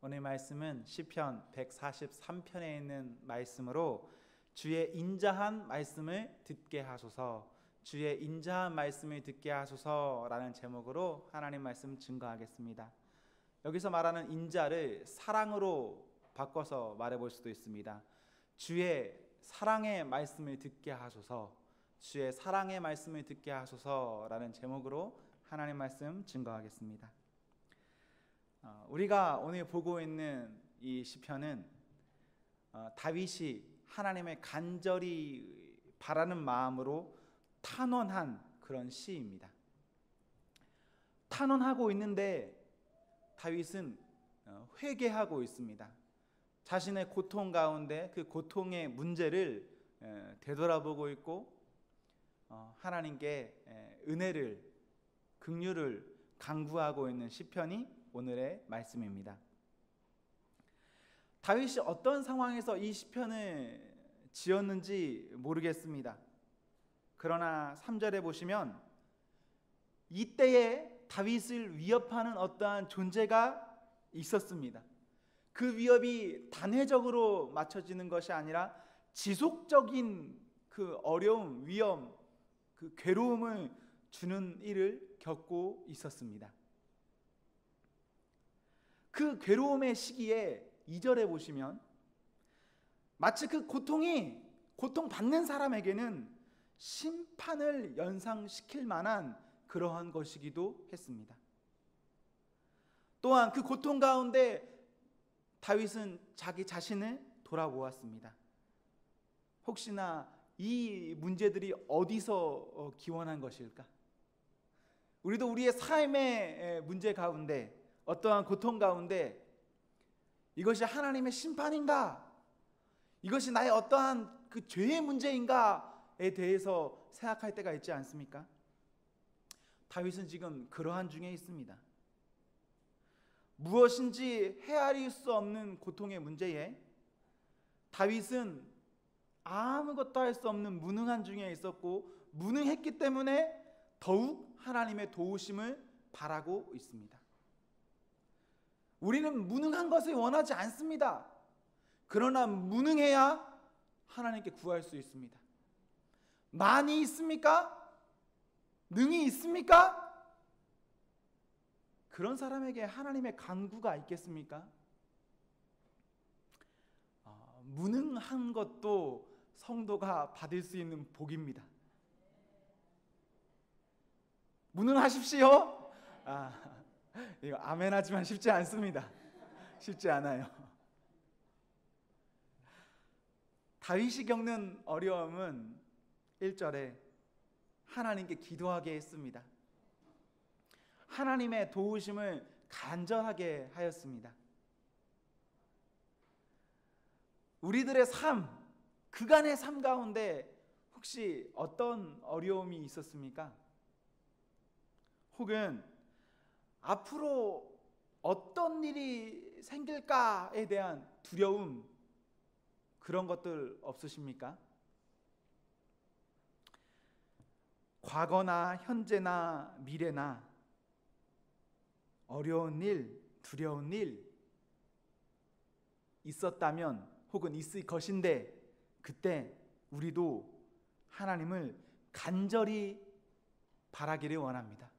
오늘 말씀은 시편 143편에 있는 말씀으로 주의 인자한 말씀을 듣게 하소서, 주의 인자한 말씀을 듣게 하소서라는 제목으로 하나님 말씀 증거하겠습니다. 여기서 말하는 인자를 사랑으로 바꿔서 말해볼 수도 있습니다. 주의 사랑의 말씀을 듣게 하소서, 주의 사랑의 말씀을 듣게 하소서라는 제목으로 하나님 말씀 증거하겠습니다. 우리가 오늘 보고 있는 이 시편은 다윗이 하나님의 간절히 바라는 마음으로 탄원한 그런 시입니다. 탄원하고 있는데 다윗은 회개하고 있습니다. 자신의 고통 가운데 그 고통의 문제를 되돌아보고 있고 하나님께 은혜를, 긍휼을 간구하고 있는 시편이 오늘의 말씀입니다. 다윗이 어떤 상황에서 이 시편을 지었는지 모르겠습니다. 그러나 3절에 보시면 이때에 다윗을 위협하는 어떠한 존재가 있었습니다. 그 위협이 단회적으로 맞춰지는 것이 아니라 지속적인 그 어려움, 위험, 그 괴로움을 주는 일을 겪고 있었습니다. 그 괴로움의 시기에 2절에 보시면 마치 그 고통받는 사람에게는 심판을 연상시킬 만한 그러한 것이기도 했습니다. 또한 그 고통 가운데 다윗은 자기 자신을 돌아보았습니다. 혹시나 이 문제들이 어디서 기원한 것일까? 우리도 우리의 삶의 문제 가운데, 어떠한 고통 가운데 이것이 하나님의 심판인가? 이것이 나의 어떠한 그 죄의 문제인가에 대해서 생각할 때가 있지 않습니까? 다윗은 지금 그러한 중에 있습니다. 무엇인지 헤아릴 수 없는 고통의 문제에 다윗은 아무것도 할 수 없는 무능한 중에 있었고, 무능했기 때문에 더욱 하나님의 도우심을 바라고 있습니다. 우리는 무능한 것을 원하지 않습니다. 그러나 무능해야 하나님께 구할 수 있습니다. 만이 있습니까? 능이 있습니까? 그런 사람에게 하나님의 간구가 있겠습니까? 무능한 것도 성도가 받을 수 있는 복입니다. 무능하십시오. 이거 아멘 하지만 쉽지 않습니다. 쉽지 않아요. 다윗이 겪는 어려움은 1절에 하나님께 기도하게 했습니다. 하나님의 도우심을 간절하게 하였습니다. 우리들의 삶, 그간의 삶 가운데 혹시 어떤 어려움이 있었습니까? 혹은 앞으로 어떤 일이 생길까에 대한 두려움, 그런 것들 없으십니까? 과거나 현재나 미래나 어려운 일, 두려운 일 있었다면, 혹은 있을 것인데, 그때 우리도 하나님을 간절히 바라기를 원합니다.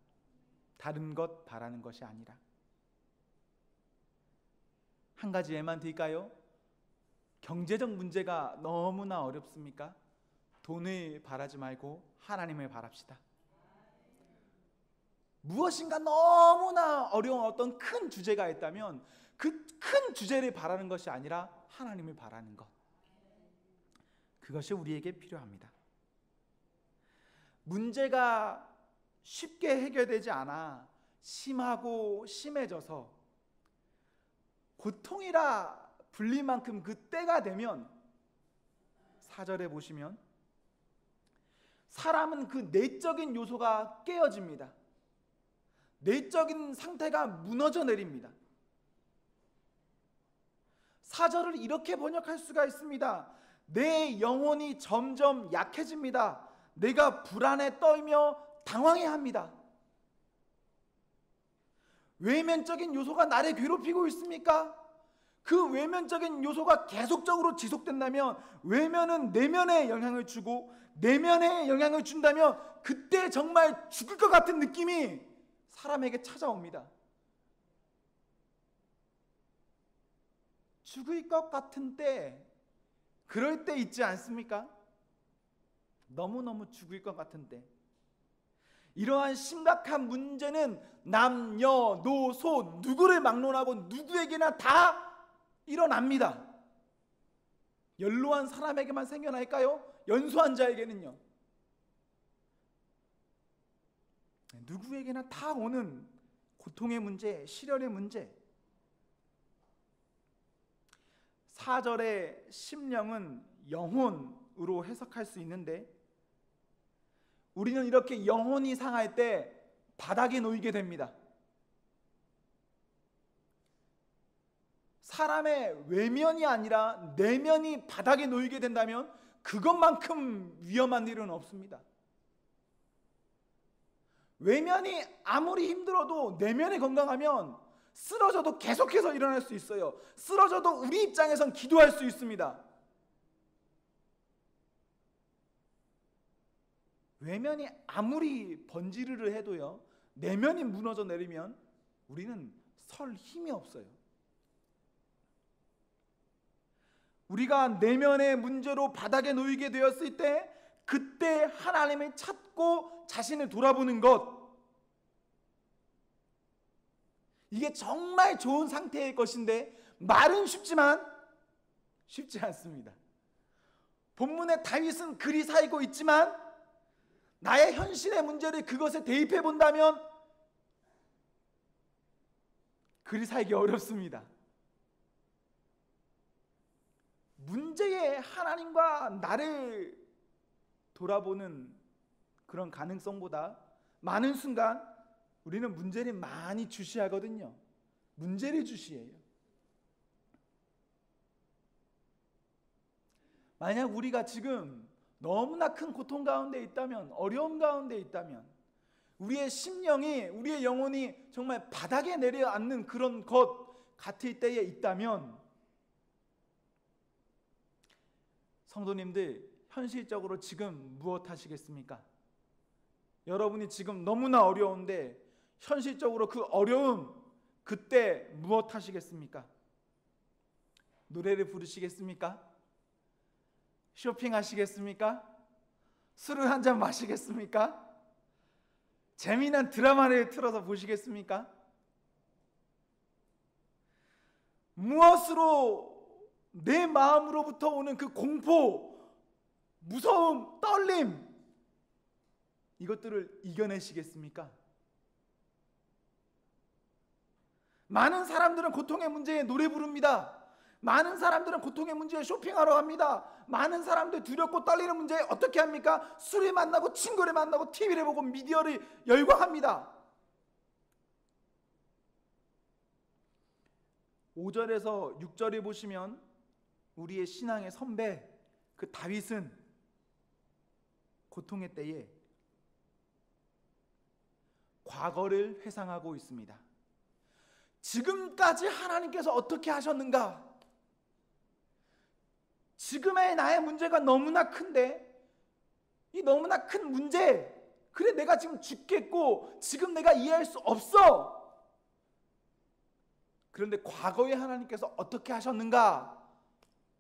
다른 것 바라는 것이 아니라. 한 가지 예만 드릴까요? 경제적 문제가 너무나 어렵습니까? 돈을 바라지 말고 하나님을 바랍시다. 무엇인가 너무나 어려운 어떤 큰 주제가 있다면 그 큰 주제를 바라는 것이 아니라 하나님을 바라는 것, 그것이 우리에게 필요합니다. 문제가 쉽게 해결되지 않아 심하고 심해져서 고통이라 불릴 만큼 그 때가 되면, 4절에 보시면 사람은 그 내적인 요소가 깨어집니다. 내적인 상태가 무너져 내립니다. 4절을 이렇게 번역할 수가 있습니다. 내 영혼이 점점 약해집니다. 내가 불안에 떨며 당황해합니다. 외면적인 요소가 나를 괴롭히고 있습니까? 그 외면적인 요소가 계속적으로 지속된다면 외면은 내면에 영향을 주고 내면에 영향을 준다면 그때 정말 죽을 것 같은 느낌이 사람에게 찾아옵니다. 죽을 것 같은 때, 그럴 때 있지 않습니까? 너무너무 죽을 것 같은 때. 이러한 심각한 문제는 남녀노소 누구를 막론하고 누구에게나 다 일어납니다. 연로한 사람에게만 생겨날까요? 연소한 자에게는요? 누구에게나 다 오는 고통의 문제, 시련의 문제. 4절의 심령은 영혼으로 해석할 수 있는데 우리는 이렇게 영혼이 상할 때 바닥에 놓이게 됩니다. 사람의 외면이 아니라 내면이 바닥에 놓이게 된다면 그것만큼 위험한 일은 없습니다. 외면이 아무리 힘들어도 내면이 건강하면 쓰러져도 계속해서 일어날 수 있어요. 쓰러져도 우리 입장에선 기도할 수 있습니다. 외면이 아무리 번지르르 해도요, 내면이 무너져 내리면 우리는 설 힘이 없어요. 우리가 내면의 문제로 바닥에 놓이게 되었을 때 그때 하나님을 찾고 자신을 돌아보는 것, 이게 정말 좋은 상태일 것인데 말은 쉽지만 쉽지 않습니다. 본문의 다윗은 그리 살고 있지만 나의 현실의 문제를 그것에 대입해 본다면 그리 살기 어렵습니다. 문제의 하나님과 나를 돌아보는 그런 가능성보다 많은 순간 우리는 문제를 많이 주시하거든요. 문제를 주시해요. 만약 우리가 지금 너무나 큰 고통 가운데 있다면, 어려움 가운데 있다면, 우리의 심령이, 우리의 영혼이 정말 바닥에 내려앉는 그런 것 같을 때에 있다면, 성도님들 현실적으로 지금 무엇 하시겠습니까? 여러분이 지금 너무나 어려운데 현실적으로 그 어려움, 그때 무엇 하시겠습니까? 노래를 부르시겠습니까? 쇼핑하시겠습니까? 술을 한 잔 마시겠습니까? 재미난 드라마를 틀어서 보시겠습니까? 무엇으로 내 마음으로부터 오는 그 공포, 무서움, 떨림, 이것들을 이겨내시겠습니까? 많은 사람들은 고통의 문제에 노래 부릅니다. 많은 사람들은 고통의 문제에 쇼핑하러 갑니다. 많은 사람들 두렵고 떨리는 문제에 어떻게 합니까? 술을 만나고 친구를 만나고 TV를 보고 미디어를 열광합니다. 5절에서 6절에 보시면 우리의 신앙의 선배 그 다윗은 고통의 때에 과거를 회상하고 있습니다. 지금까지 하나님께서 어떻게 하셨는가? 지금의 나의 문제가 너무나 큰데 이 너무나 큰 문제, 그래 내가 지금 죽겠고 지금 내가 이해할 수 없어. 그런데 과거에 하나님께서 어떻게 하셨는가?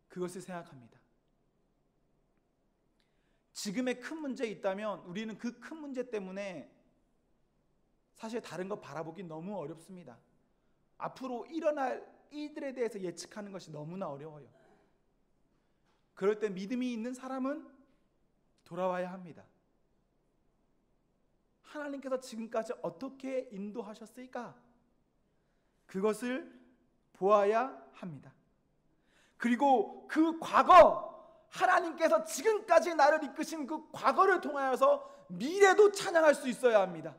그것을 생각합니다. 지금의 큰 문제 있다면 우리는 그 큰 문제 때문에 사실 다른 거 바라보기 너무 어렵습니다. 앞으로 일어날 일들에 대해서 예측하는 것이 너무나 어려워요. 그럴 때 믿음이 있는 사람은 돌아와야 합니다. 하나님께서 지금까지 어떻게 인도하셨을까? 그것을 보아야 합니다. 그리고 그 과거, 하나님께서 지금까지 나를 이끄신 그 과거를 통하여서 미래도 찬양할 수 있어야 합니다.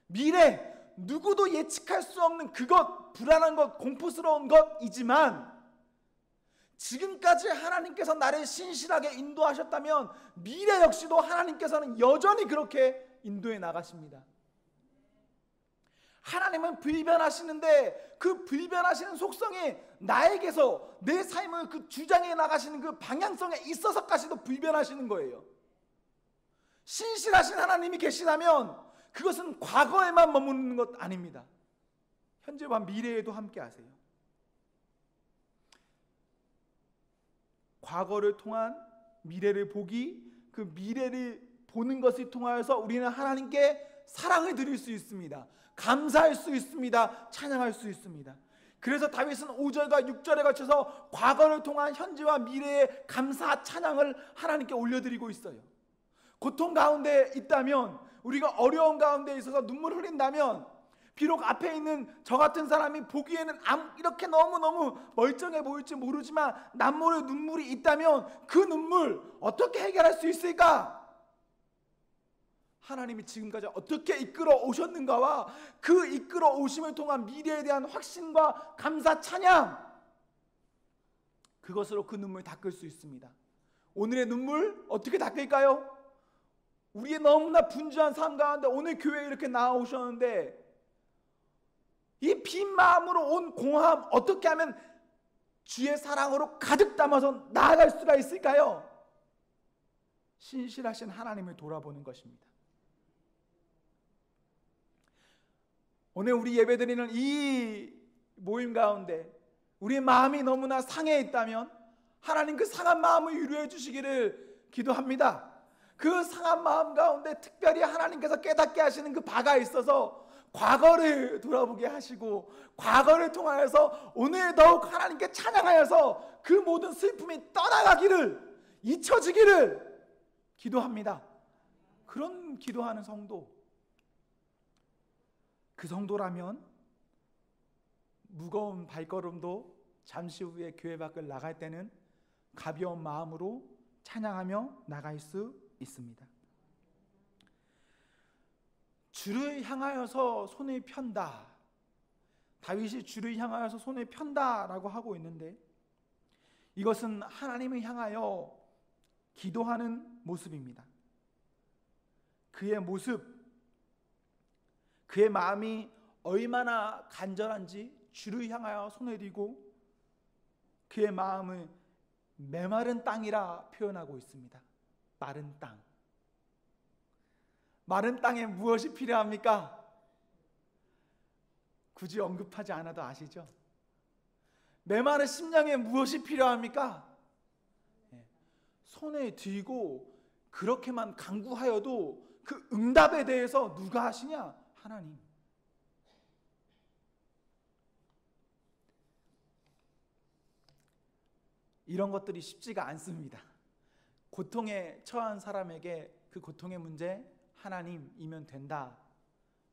미래, 누구도 예측할 수 없는 그것, 불안한 것, 공포스러운 것이지만 지금까지 하나님께서 나를 신실하게 인도하셨다면 미래 역시도 하나님께서는 여전히 그렇게 인도해 나가십니다. 하나님은 불변하시는데 그 불변하시는 속성이 나에게서 내 삶을 그 주장해 나가시는 그 방향성에 있어서까지도 불변하시는 거예요. 신실하신 하나님이 계시다면 그것은 과거에만 머무르는 것 아닙니다. 현재와 미래에도 함께 하세요. 과거를 통한 미래를 보기, 그 미래를 보는 것을 통하여서 우리는 하나님께 사랑을 드릴 수 있습니다. 감사할 수 있습니다. 찬양할 수 있습니다. 그래서 다윗은 5절과 6절에 걸쳐서 과거를 통한 현재와 미래의 감사 찬양을 하나님께 올려드리고 있어요. 고통 가운데 있다면, 우리가 어려운 가운데 있어서 눈물 흘린다면, 비록 앞에 있는 저 같은 사람이 보기에는 이렇게 너무너무 멀쩡해 보일지 모르지만 남모르게 눈물이 있다면 그 눈물 어떻게 해결할 수 있을까? 하나님이 지금까지 어떻게 이끌어 오셨는가와 그 이끌어 오심을 통한 미래에 대한 확신과 감사 찬양, 그것으로 그 눈물 닦을 수 있습니다. 오늘의 눈물 어떻게 닦을까요? 우리의 너무나 분주한 삶 가운데 오늘 교회에 이렇게 나오셨는데 이 빈 마음으로 온 공허함 어떻게 하면 주의 사랑으로 가득 담아서 나아갈 수가 있을까요? 신실하신 하나님을 돌아보는 것입니다. 오늘 우리 예배드리는 이 모임 가운데 우리의 마음이 너무나 상해 있다면 하나님 그 상한 마음을 위로해 주시기를 기도합니다. 그 상한 마음 가운데 특별히 하나님께서 깨닫게 하시는 그 바가 있어서 과거를 돌아보게 하시고 과거를 통하여서 오늘 더욱 하나님께 찬양하여서 그 모든 슬픔이 떠나가기를, 잊혀지기를 기도합니다. 그런 기도하는 성도, 그 성도라면 무거운 발걸음도 잠시 후에 교회 밖을 나갈 때는 가벼운 마음으로 찬양하며 나갈 수 있습니다. 주를 향하여서 손을 편다. 다윗이 주를 향하여서 손을 편다라고 하고 있는데 이것은 하나님을 향하여 기도하는 모습입니다. 그의 모습, 그의 마음이 얼마나 간절한지 주를 향하여 손을 들고 그의 마음을 메마른 땅이라 표현하고 있습니다. 마른 땅. 마른 땅에 무엇이 필요합니까? 굳이 언급하지 않아도 아시죠? 메마른 심령에 무엇이 필요합니까? 손에 들고 그렇게만 간구하여도 그 응답에 대해서 누가 하시냐? 하나님. 이런 것들이 쉽지가 않습니다. 고통에 처한 사람에게 그 고통의 문제 하나님이면 된다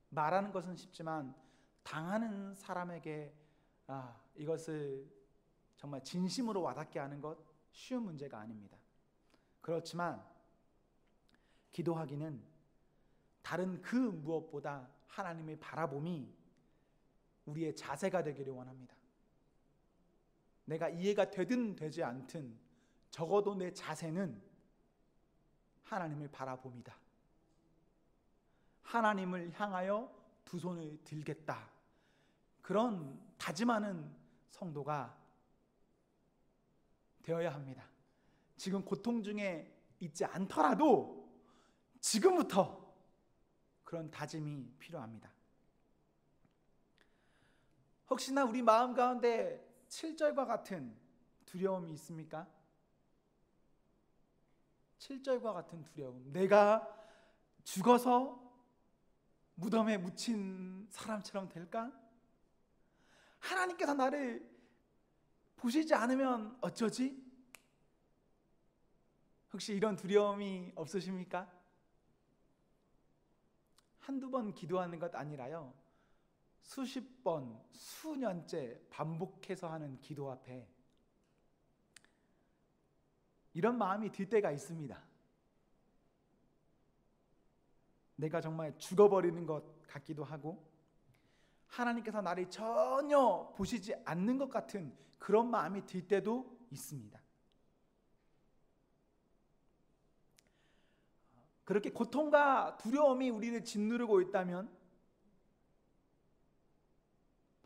말하는 것은 쉽지만 당하는 사람에게 이것을 정말 진심으로 와닿게 하는 것 쉬운 문제가 아닙니다. 그렇지만 기도하기는 다른 그 무엇보다 하나님을 바라봄이 우리의 자세가 되기를 원합니다. 내가 이해가 되든 되지 않든 적어도 내 자세는 하나님을 바라봅니다. 하나님을 향하여 두 손을 들겠다. 그런 다짐하는 성도가 되어야 합니다. 지금 고통 중에 있지 않더라도 지금부터 그런 다짐이 필요합니다. 혹시나 우리 마음 가운데 7절과 같은 두려움이 있습니까? 7절과 같은 두려움. 내가 죽어서 무덤에 묻힌 사람처럼 될까? 하나님께서 나를 보시지 않으면 어쩌지? 혹시 이런 두려움이 없으십니까? 한두 번 기도하는 것 아니라요, 수십 번, 수년째 반복해서 하는 기도 앞에 이런 마음이 들 때가 있습니다. 내가 정말 죽어버리는 것 같기도 하고 하나님께서 나를 전혀 보시지 않는 것 같은 그런 마음이 들 때도 있습니다. 그렇게 고통과 두려움이 우리를 짓누르고 있다면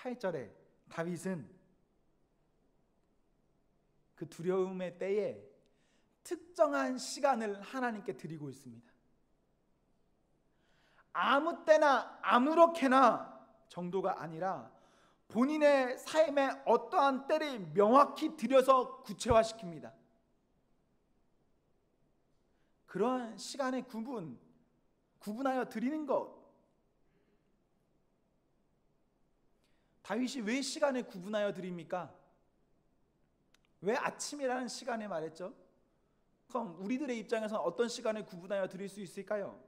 8절에 다윗은 그 두려움의 때에 특정한 시간을 하나님께 드리고 있습니다. 아무 때나 아무렇게나 정도가 아니라 본인의 삶의 어떠한 때를 명확히 들여서 구체화시킵니다. 그러한 시간의 구분하여 드리는 것. 다윗이 왜 시간을 구분하여 드립니까? 왜 아침이라는 시간에 말했죠? 그럼 우리들의 입장에서는 어떤 시간을 구분하여 드릴 수 있을까요?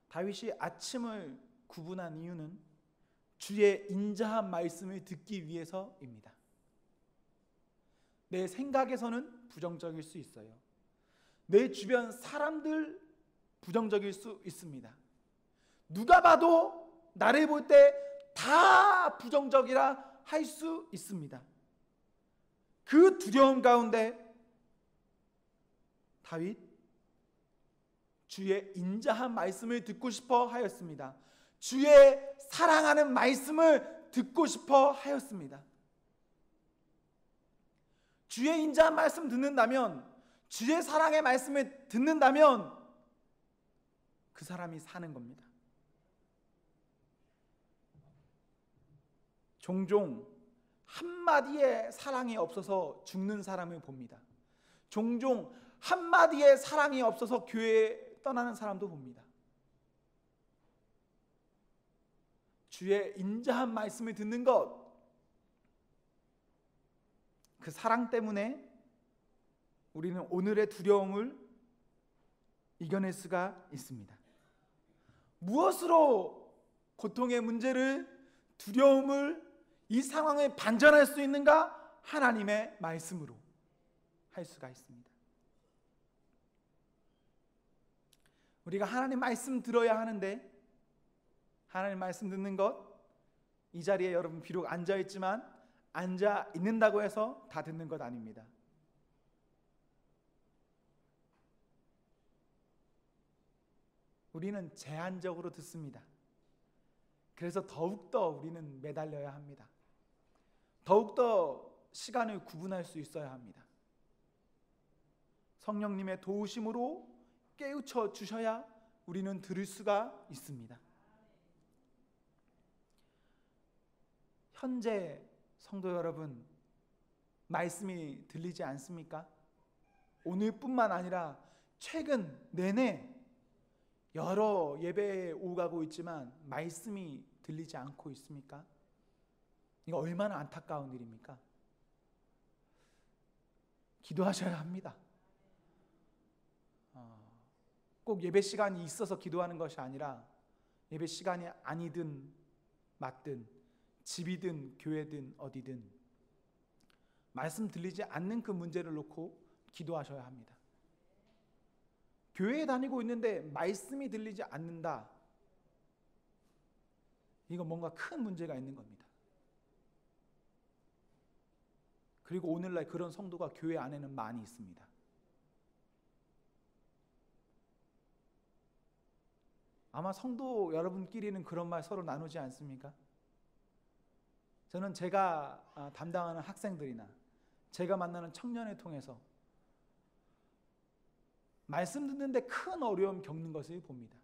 다윗이 아침을 구분한 이유는 주의 인자한 말씀을 듣기 위해서입니다. 내 생각에서는 부정적일 수 있어요. 내 주변 사람들 부정적일 수 있습니다. 누가 봐도 나를 볼 때 다 부정적이라 할 수 있습니다. 그 두려움 가운데 다윗 주의 인자한 말씀을 듣고 싶어 하였습니다. 주의 사랑하는 말씀을 듣고 싶어 하였습니다. 주의 인자한 말씀 듣는다면, 주의 사랑의 말씀을 듣는다면 그 사람이 사는 겁니다. 종종 한마디의 사랑이 없어서 죽는 사람을 봅니다. 종종 한마디의 사랑이 없어서 교회에 떠나는 사람도 봅니다. 주의 인자한 말씀을 듣는 것, 그 사랑 때문에 우리는 오늘의 두려움을 이겨낼 수가 있습니다. 무엇으로 고통의 문제를, 두려움을, 이 상황을 반전할 수 있는가? 하나님의 말씀으로 할 수가 있습니다. 우리가 하나님 말씀 들어야 하는데, 하나님 말씀 듣는 것, 이 자리에 여러분 비록 앉아있지만 앉아 있는다고 해서 다 듣는 것 아닙니다. 우리는 제한적으로 듣습니다. 그래서 더욱더 우리는 매달려야 합니다. 더욱더 시간을 구분할 수 있어야 합니다. 성령님의 도우심으로 깨우쳐 주셔야 우리는 들을 수가 있습니다. 현재 성도 여러분, 말씀이 들리지 않습니까? 오늘뿐만 아니라 최근 내내 여러 예배에 오가고 있지만 말씀이 들리지 않고 있습니까? 이거 얼마나 안타까운 일입니까? 기도하셔야 합니다. 꼭 예배 시간이 있어서 기도하는 것이 아니라 예배 시간이 아니든 맞든 집이든 교회든 어디든 말씀 들리지 않는 그 문제를 놓고 기도하셔야 합니다. 교회에 다니고 있는데 말씀이 들리지 않는다. 이거 뭔가 큰 문제가 있는 겁니다. 그리고 오늘날 그런 성도가 교회 안에는 많이 있습니다. 아마 성도 여러분끼리는 그런 말 서로 나누지 않습니까? 저는 제가 담당하는 학생들이나 제가 만나는 청년을 통해서 말씀 듣는데 큰 어려움 겪는 것을 봅니다.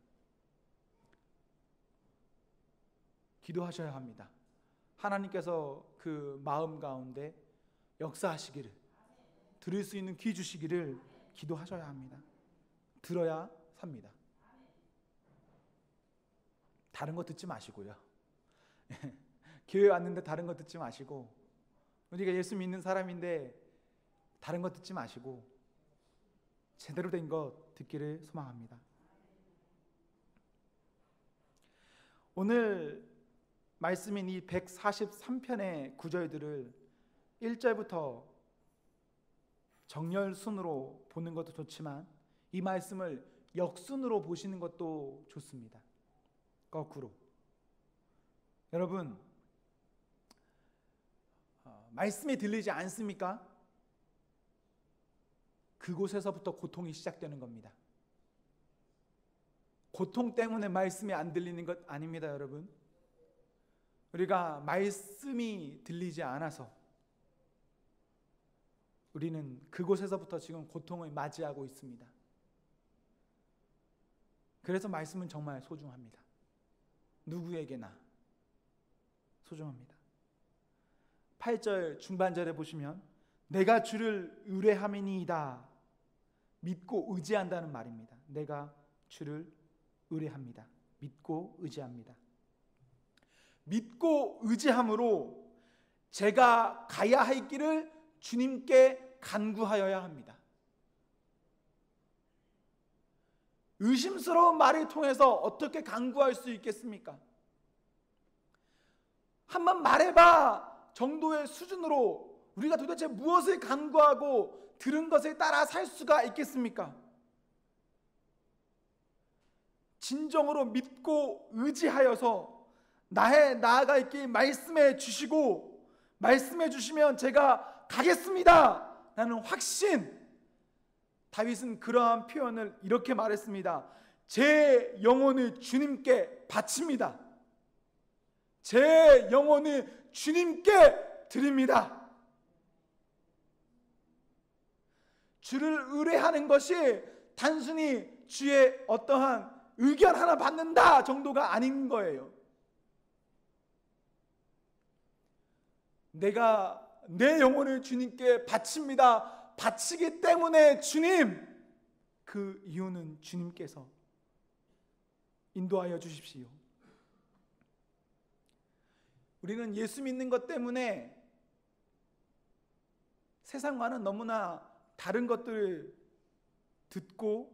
기도하셔야 합니다. 하나님께서 그 마음 가운데 역사하시기를, 들을 수 있는 귀 주시기를 기도하셔야 합니다. 들어야 삽니다. 다른 거 듣지 마시고요. 교회 왔는데 다른 거 듣지 마시고, 우리가 예수 믿는 사람인데 다른 거 듣지 마시고 제대로 된 것 듣기를 소망합니다. 오늘 말씀인 이 143편의 구절들을 1절부터 정렬순으로 보는 것도 좋지만 이 말씀을 역순으로 보시는 것도 좋습니다. 거꾸로. 여러분, 말씀이 들리지 않습니까? 그곳에서부터 고통이 시작되는 겁니다. 고통 때문에 말씀이 안 들리는 것 아닙니다, 여러분. 우리가 말씀이 들리지 않아서 우리는 그곳에서부터 지금 고통을 맞이하고 있습니다. 그래서 말씀은 정말 소중합니다. 누구에게나 소중합니다. 8절 중반절에 보시면 내가 주를 의뢰함이니이다. 믿고 의지한다는 말입니다. 내가 주를 의뢰합니다. 믿고 의지합니다. 믿고 의지함으로 제가 가야 할 길을 주님께 간구하여야 합니다. 의심스러운 말을 통해서 어떻게 간구할 수 있겠습니까? 한번 말해봐 정도의 수준으로 우리가 도대체 무엇을 간구하고 들은 것을 따라 살 수가 있겠습니까? 진정으로 믿고 의지하여서 나의 나아갈 길 말씀해 주시고 말씀해 주시면 제가 가겠습니다 라는 확신. 다윗은 그러한 표현을 이렇게 말했습니다. 제 영혼을 주님께 바칩니다. 제 영혼을 주님께 드립니다. 주를 의뢰하는 것이 단순히 주의 어떠한 의견 하나 받는다 정도가 아닌 거예요. 내가 내 영혼을 주님께 바칩니다. 바치기 때문에 주님, 그 이유는 주님께서 인도하여 주십시오. 우리는 예수 믿는 것 때문에 세상과는 너무나 다른 것들을 듣고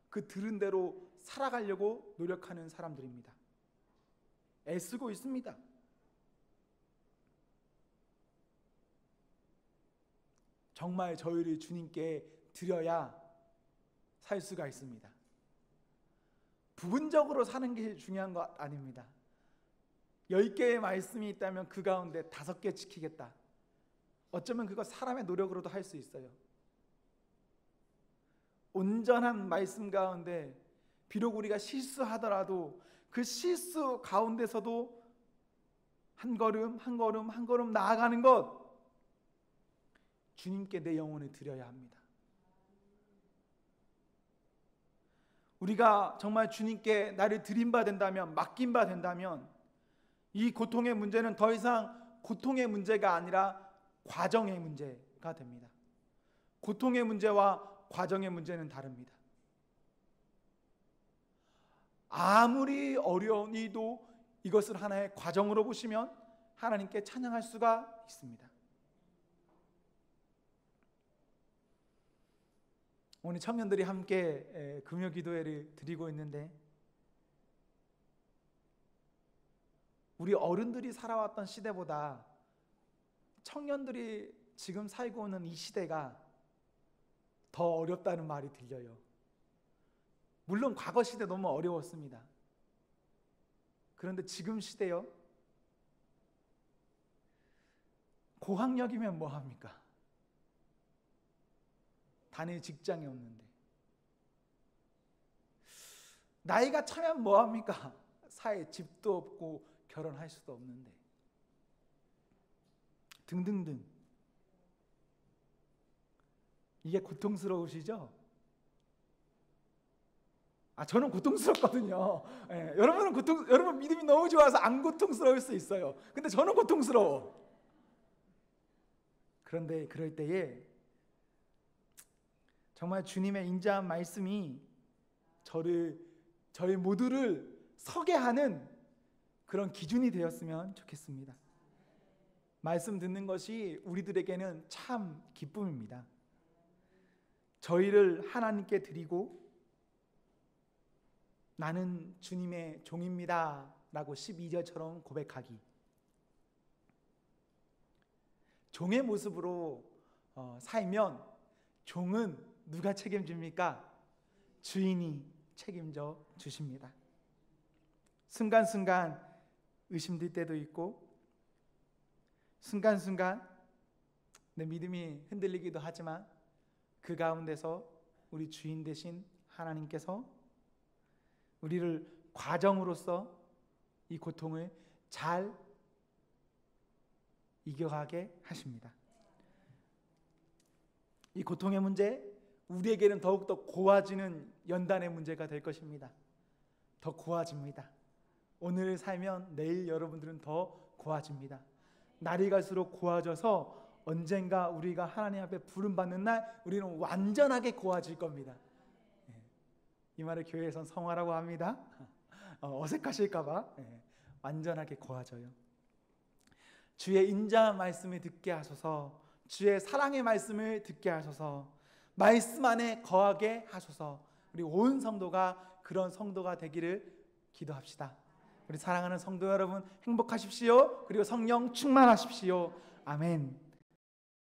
그 들은 대로 살아가려고 노력하는 사람들입니다. 애쓰고 있습니다. 정말 저희를 주님께 드려야 살 수가 있습니다. 부분적으로 사는 게 중요한 것 아닙니다. 10개의 말씀이 있다면 그 가운데 5개 지키겠다. 어쩌면 그거 사람의 노력으로도 할 수 있어요. 온전한 말씀 가운데 비록 우리가 실수하더라도 그 실수 가운데서도 한 걸음 한 걸음 한 걸음 나아가는 것, 주님께 내 영혼을 드려야 합니다. 우리가 정말 주님께 나를 드린 바 된다면, 맡긴 바 된다면 이 고통의 문제는 더 이상 고통의 문제가 아니라 과정의 문제가 됩니다. 고통의 문제와 과정의 문제는 다릅니다. 아무리 어려운 일도 이것을 하나의 과정으로 보시면 하나님께 찬양할 수가 있습니다. 오늘 청년들이 함께 금요 기도회를 드리고 있는데, 우리 어른들이 살아왔던 시대보다 청년들이 지금 살고 있는 이 시대가 더 어렵다는 말이 들려요. 물론 과거 시대 너무 어려웠습니다. 그런데 지금 시대요? 고학력이면 뭐합니까? 다닐 직장이 없는데. 나이가 차면 뭐합니까? 사회 집도 없고 결혼할 수도 없는데. 등등등. 이게 고통스러우시죠? 저는 고통스럽거든요. 여러분 믿음이 너무 좋아서 안 고통스러울 수 있어요. 근데 저는 고통스러워. 그런데 그럴 때에 정말 주님의 인자한 말씀이 저희 모두를 서게 하는 그런 기준이 되었으면 좋겠습니다. 말씀 듣는 것이 우리들에게는 참 기쁨입니다. 저희를 하나님께 드리고 나는 주님의 종입니다 라고 12절처럼 고백하기. 종의 모습으로 살면 종은 누가 책임집니까? 주인이 책임져 주십니다. 순간순간 의심될 때도 있고, 순간순간 내 믿음이 흔들리기도 하지만 그 가운데서 우리 주인 되신 하나님께서 우리를 과정으로서 이 고통을 잘 이겨가게 하십니다. 이 고통의 문제, 우리에게는 더욱더 고와지는 연단의 문제가 될 것입니다. 더 고와집니다. 오늘 살면 내일 여러분들은 더 고와집니다. 날이 갈수록 고와져서 언젠가 우리가 하나님 앞에 부름받는 날 우리는 완전하게 고와질 겁니다. 이 말을 교회에선 성화라고 합니다. 어색하실까봐 완전하게 고와져요. 주의 인자한 말씀을 듣게 하소서, 주의 사랑의 말씀을 듣게 하소서, 말씀 안에 거하게 하소서. 우리 온 성도가 그런 성도가 되기를 기도합시다. 우리 사랑하는 성도 여러분, 행복하십시오. 그리고 성령 충만하십시오. 아멘.